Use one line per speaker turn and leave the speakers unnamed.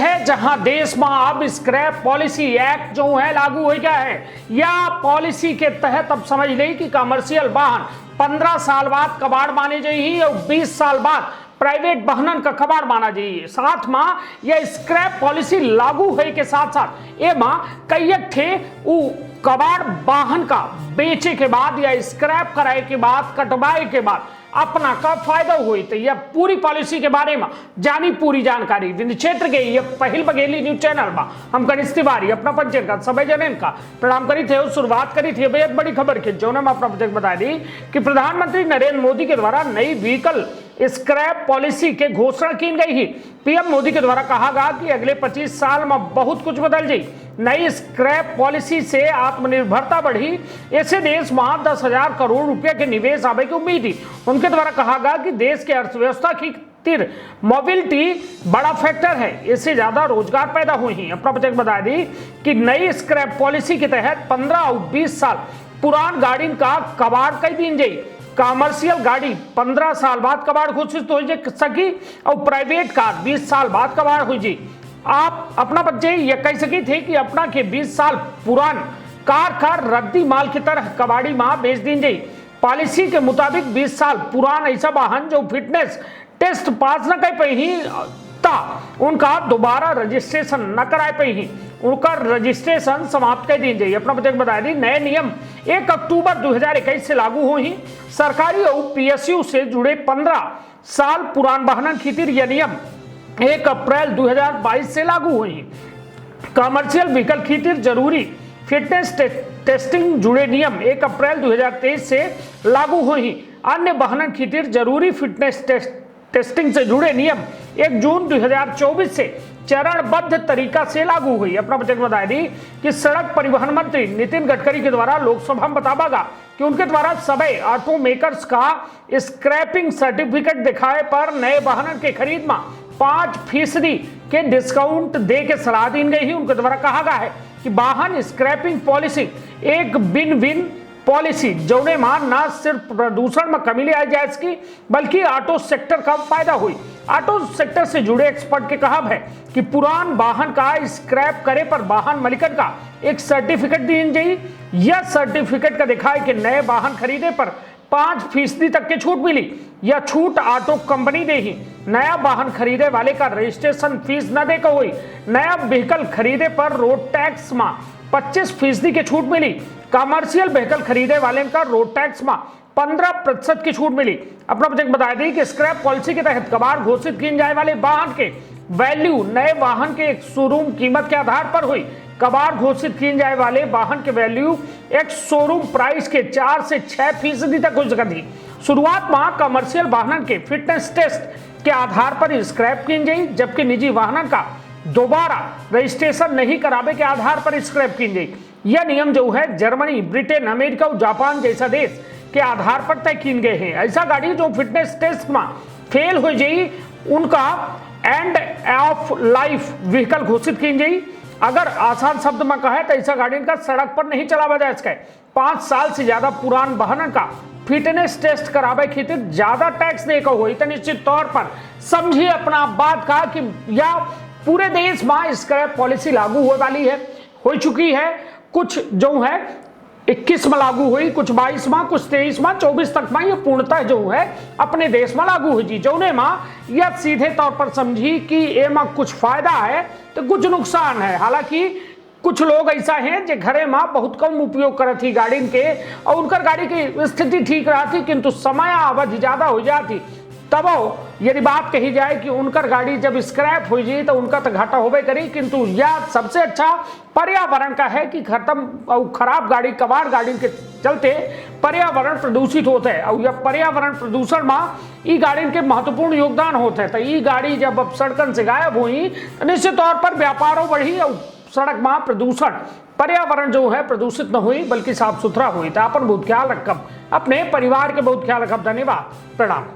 है जहां देश में अब स्क्रैप पॉलिसी एक्ट जो है लागू हो गया है। या पॉलिसी के तहत अब समझ लें कि कमर्शियल वाहन 15 साल बाद कबाड़ माने जाइए और 20 साल बाद प्राइवेट वाहनन का कबाड़ माना जाइए। साथ में यह स्क्रैप पॉलिसी लागू है के साथ साथ एमा कई थे कबाड़ वाहन का बेचे के बाद या स्क्रैप कराए के बाद कटवाए के बाद अपना का फायदा हुई। तो यह पूरी पॉलिसी के बारे में जानी पूरी जानकारी विंध्य क्षेत्र के ये पहल बघेली न्यूज चैनल में हम कनिष्ठ तिवारी अपना पंचर का सभी जन का प्रणाम करी थे और शुरुआत करी थी एक बड़ी खबर की जो हम अपना पंचर बता दी कि प्रधानमंत्री नरेंद्र मोदी के द्वारा नई व्हीकल स्क्रैप पॉलिसी के घोषणा की गई है। पीएम मोदी के द्वारा कहा गया कि अगले 25 साल में बहुत कुछ बदल जाए। नई स्क्रैप पॉलिसी से आत्मनिर्भरता बढ़ी, ऐसे देश में 10,000 करोड़ रुपए के निवेश आने की उम्मीद थी। उनके द्वारा कहा गया कि देश के अर्थव्यवस्था की मोबिलिटी बड़ा फैक्टर है, इससे ज्यादा रोजगार पैदा हुए हैं। अपना बजट बता दी कि नई स्क्रैप पॉलिसी के तहत 15 और 20 साल पुरान गाड़ी का कबाड़ कई दिन जाए। कमर्शियल गाड़ी 15 साल बाद कबाड़ घोषित हो सकी और प्राइवेट कार 20 साल बाद कबाड़ हो जाए। आप अपना बच्चे ये कह सकी थे कि अपना के 20 साल पुरान कार का रद्दी माल की तरह कबाड़ी मां बेच दी जाए। पॉलिसी के मुताबिक 20 साल पुरान ऐसा वाहन जो फिटनेस टेस्ट पास न कर पाई था उनका दोबारा रजिस्ट्रेशन न कराए पाई ही उनका रजिस्ट्रेशन समाप्त कर दी जाए। अपना बजट बता दी नए नियम 1 अक्टूबर 2021 से लागू हो ही। सरकारी और पीएसयू से जुड़े 15 साल पुरान वाहन खीतिर यह नियम 1 अप्रैल 2022 से लागू हुई। कमर्शियल व्हीकल खीतिर जरूरी फिटनेस टेस्टिंग जुड़े नियम 1 अप्रैल 2023 से लागू हुई। अन्य वाहन खीतिर जरूरी फिटनेस टेस्टिंग से जुड़े नियम 1 जून 2024 से चरणबद्ध तरीका से लागू हुई। अपना बजट बता दी कि सड़क परिवहन मंत्री नितिन गडकरी के द्वारा लोकसभा में बतावागा कि उनके द्वारा सभी ऑटो मेकर्स का स्क्रैपिंग सर्टिफिकेट दिखाए पर नए वाहन के खरीद में 5% के डिस्काउंट दे के सलाह दी गई है। उनके द्वारा कहा गया है कि वाहन स्क्रैपिंग पॉलिसी एक विन विन पॉलिसी जौने में न सिर्फ प्रदूषण में कमी ले आई जाए इसकी बल्कि ऑटो सेक्टर का फायदा हुई। ऑटो सेक्टर से जुड़े एक्सपर्ट के कहब है कि पुरान वाहन का स्क्रैप करे पर वाहन मालिकन का एक सर्टिफिकेट दी जाए। यह सर्टिफिकेट का दिखाए कि नए वाहन खरीदे पर 5% तक की छूट मिली। यह छूट ऑटो कंपनी दे ही नया वाहन खरीदे वाले का रजिस्ट्रेशन फीस न दे को हुई। नया व्हीकल खरीदे पर रोड टैक्स में 25% की छूट मिली। कमर्शियल व्हीकल खरीदे वाले का रोड टैक्स में 15% की छूट मिली। अपना बजट बता दी कि स्क्रैप पॉलिसी के तहत कबाड़ घोषित किए जाने वाले वाहन के वैल्यू नए वाहन के एक शोरूम कीमत के आधार पर हुई। कबाड़ घोषित किए जाने वाले वाहन के वैल्यू एक शोरूम प्राइस के 4 से 6% तक हो सकती थी। शुरुआत में कमर्शियल वाहन के फिटनेस टेस्ट के आधार पर स्क्रैप की जाए, जबकि निजी वाहन का दोबारा रजिस्ट्रेशन नहीं करावे के आधार पर स्क्रैप की जाए। यह नियम जो है जर्मनी, ब्रिटेन, अमेरिका और जापान जैसा देश के आधार पर तय किए गए हैं। ऐसा गाड़ी जो फिटनेस टेस्ट में फेल हो जाए उनका एंड ऑफ लाइफ व्हीकल घोषित की जाए। अगर आसान शब्द में कहे तो ऐसा गाड़ी का सड़क पर नहीं चलावा जा सके। 5 साल से ज्यादा पुरान वाहन का फिटनेस टेस्ट करावे खातिर ज्यादा टैक्स दे को हुई तो निश्चित तौर पर समझिए अपना बात का कि या पूरे देश में स्क्रैप पॉलिसी लागू होने वाली है, हो चुकी है। कुछ जो है 21 में लागू हुई, कुछ 22 में, कुछ 23 में, 24 तक में ये पूर्णतः जो है अपने देश में लागू हुई। जौने में यह सीधे तौर पर समझी कि एमा कुछ फायदा है तो कुछ नुकसान है। हालांकि कुछ लोग ऐसा हैं जो घरे में बहुत कम उपयोग करत थी गाड़ी के और उनकर गाड़ी की स्थिति ठीक रहती किंतु समय अवधि ज्यादा हो जाती। तब यदि बात कही जाए कि उनकर गाड़ी जब स्क्रैप हो जाए तो उनका तो घाटा होबे करी, किंतु यह सबसे अच्छा पर्यावरण का है कि खत्म और खराब गाड़ी कबाड़ गाड़ी के चलते पर्यावरण प्रदूषित होते हैं और यह पर्यावरण प्रदूषण में ई गाड़ी के महत्वपूर्ण योगदान होते हैं। तो ई गाड़ी जब अब सड़कन से गायब हुई तो निश्चित तौर पर व्यापारों बढ़ी और सड़क में प्रदूषण पर्यावरण जो है प्रदूषित न हुई बल्कि साफ सुथरा हुई। तो अपन बहुत ख्याल रखब, अपने परिवार के बहुत ख्याल रखब। धन्यवाद, प्रणाम।